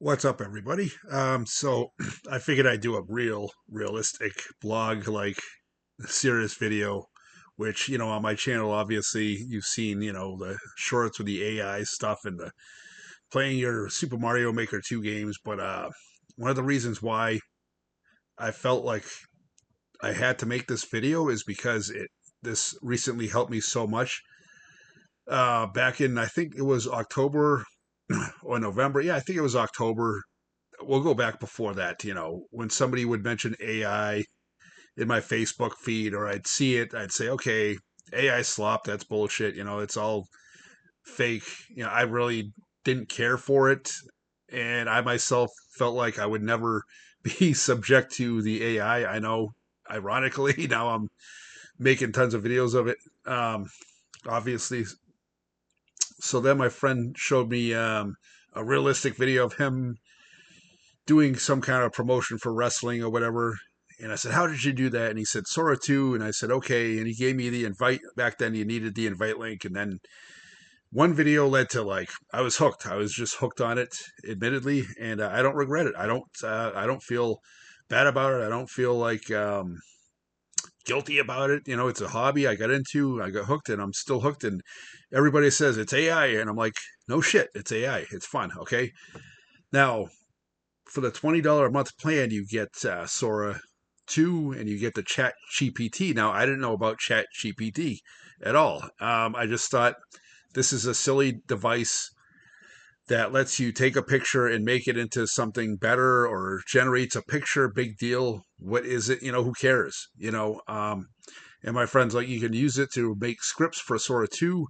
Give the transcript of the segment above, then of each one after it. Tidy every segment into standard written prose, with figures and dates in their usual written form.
What's up, everybody? So I figured I'd do a realistic blog, like serious video, which, on my channel, obviously, you've seen, the shorts with the AI stuff and the playing your Super Mario Maker 2 games. But one of the reasons why I felt like I had to make this video is because this recently helped me so much. Back in, I think it was October or November. Yeah, I think it was October. We'll go back before that, when somebody would mention AI in my Facebook feed or I'd see it, I'd say, okay, AI slop, that's bullshit. It's all fake. I really didn't care for it. And I myself felt like I would never be subject to the AI. I know, ironically, now I'm making tons of videos of it. Obviously. So then my friend showed me a realistic video of him doing some kind of promotion for wrestling or whatever. And I said, "How did you do that?" And he said, "Sora 2." And I said, "Okay." And he gave me the invite. Back then, you needed the invite link. And then one video led to, like, I was hooked. I was just hooked on it, admittedly. And I don't regret it. I don't feel bad about it. I don't feel like guilty about it. It's a hobby I got into. I got hooked and I'm still hooked. And everybody says it's AI. And I'm like, no shit. It's AI. It's fun. Okay. Now, for the $20 a month plan, you get Sora 2 and you get the Chat GPT. Now, I didn't know about Chat GPT at all. I just thought this is a silly device that lets you take a picture and make it into something better or generates a picture. Big deal. What is it? Who cares? And my friends, like, you can use it to make scripts for Sora 2.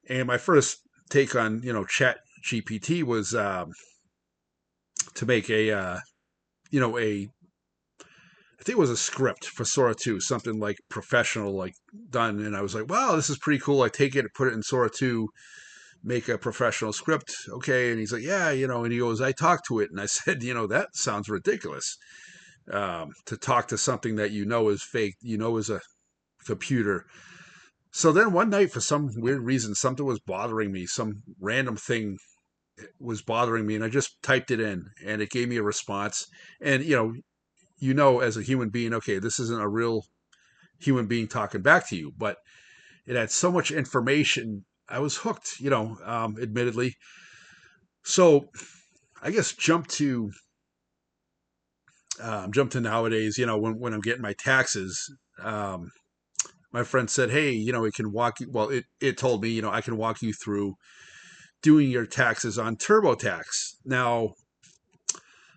And my first take on, Chat GPT was to make a I think it was a script for Sora 2, something like professional, like done. And I was like, wow, this is pretty cool. I take it, put it in Sora 2, make a professional script. Okay. And he's like, yeah, and he goes, I talked to it. And I said, that sounds ridiculous, to talk to something that is fake, is a computer. So then one night, for some weird reason, something was bothering me. Some random thing was bothering me. And I just typed it in and it gave me a response. And, as a human being, okay, this isn't a real human being talking back to you, but it had so much information. I was hooked, admittedly. So I guess jump to nowadays, when I'm getting my taxes. My friend said, hey, it can walk you. Well, it told me, I can walk you through doing your taxes on TurboTax. Now,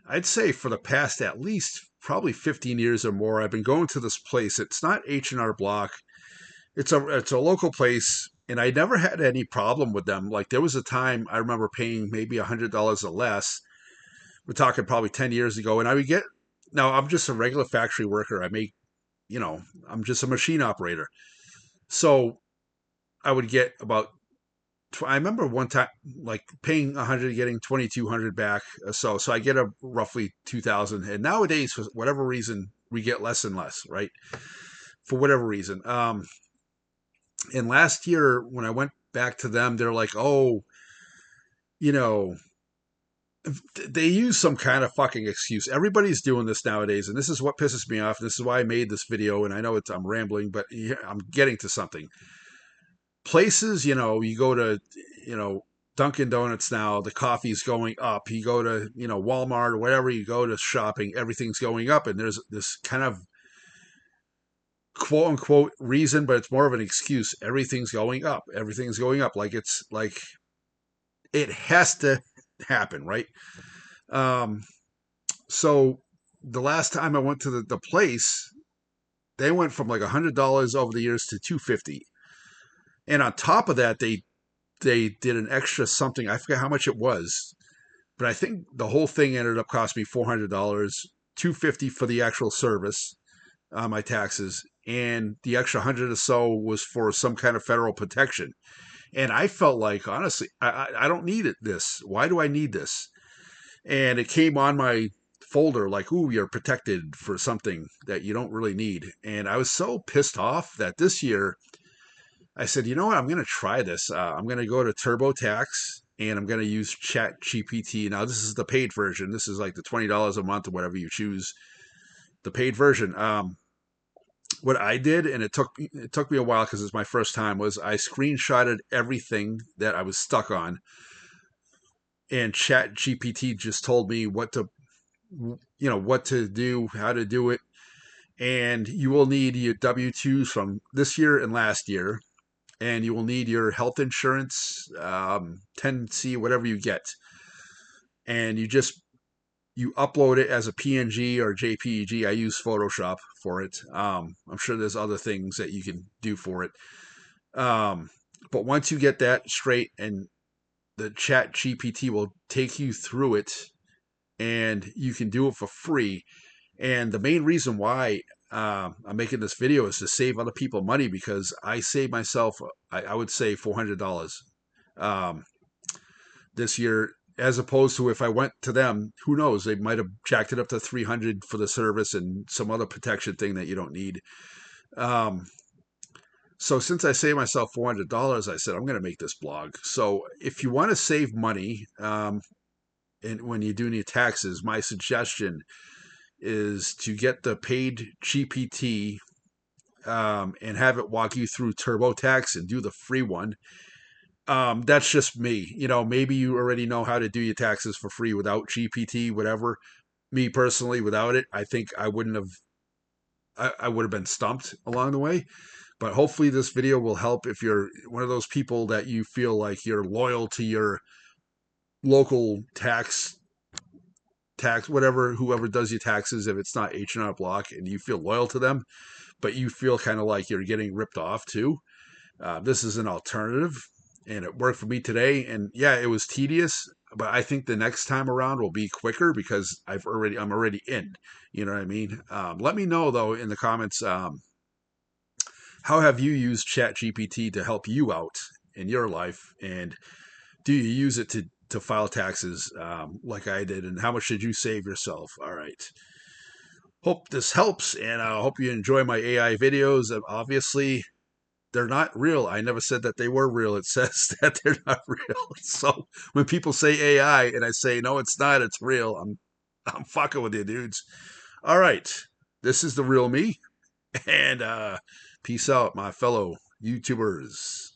I'd say for the past at least probably 15 years or more, I've been going to this place. It's not H&R Block. It's a local place, and I never had any problem with them. Like, there was a time I remember paying maybe $100 or less. We're talking probably 10 years ago, and I would get. Now, I'm just a regular factory worker. I'm just a machine operator. So I would get about. I remember one time, like, paying 100, getting 2,200 back or so. So I get a roughly 2,000. And nowadays, for whatever reason, we get less and less, right? For whatever reason. And last year, when I went back to them, they're like, oh, you know, they use some kind of fucking excuse. Everybody's doing this nowadays, and this is what pisses me off. This is why I made this video, and I know I'm rambling, but I'm getting to something. Places, you go to, Dunkin' Donuts now, the coffee's going up. You go to, Walmart or whatever, you go to shopping, everything's going up, and there's this kind of quote unquote reason, but it's more of an excuse. Everything's going up. Everything's going up. Like, it's like it has to happen, right? Um, so the last time I went to the place, they went from like $100 over the years to 250, and on top of that, they did an extra something. I forget how much it was, but I think the whole thing ended up costing me $400, 250 for the actual service, my taxes, and the extra 100 or so was for some kind of federal protection. And I felt like, honestly, I don't need this. Why do I need this? And it came on my folder like, ooh, you're protected for something that you don't really need. And I was so pissed off that this year I said, you know what, I'm going to try this. I'm going to go to TurboTax and I'm going to use Chat GPT. Now, this is the paid version. This is like the $20 a month or whatever you choose, the paid version. What I did, and it took me a while because it's my first time, was I screenshotted everything that I was stuck on, and Chat GPT just told me what to do, how to do it, and you will need your W-2s from this year and last year, and you will need your health insurance, 10C, whatever you get, and you upload it as a PNG or JPEG. I use Photoshop for it. I'm sure there's other things that you can do for it. But once you get that straight, and the Chat GPT will take you through it, and you can do it for free. And the main reason why I'm making this video is to save other people money, because I saved myself, I would say $400 um, this year, as opposed to if I went to them, who knows, they might have jacked it up to 300 for the service and some other protection thing that you don't need. Um, so since I saved myself $400, I said I'm going to make this blog. So if you want to save money, and when you're doing your taxes, my suggestion is to get the paid GPT, and have it walk you through TurboTax, and do the free one. That's just me. Maybe you already know how to do your taxes for free without GPT, whatever. Me personally, without it, I think I wouldn't have. I would have been stumped along the way. But hopefully, this video will help if you're one of those people that you feel like you're loyal to your local tax whatever, whoever does your taxes. If it's not H&R Block, and you feel loyal to them, but you feel kind of like you're getting ripped off too. This is an alternative, and it worked for me today. And yeah, it was tedious, but I think the next time around will be quicker because I'm already in. You know what I mean? Let me know though in the comments. How have you used Chat GPT to help you out in your life, and do you use it to file taxes, like I did? And how much did you save yourself? All right. Hope this helps, and I hope you enjoy my AI videos. Obviously, they're not real. I never said that they were real. It says that they're not real. So when people say AI and I say no, it's not, it's real, I'm fucking with you, dudes. All right, this is the real me, and peace out, my fellow YouTubers.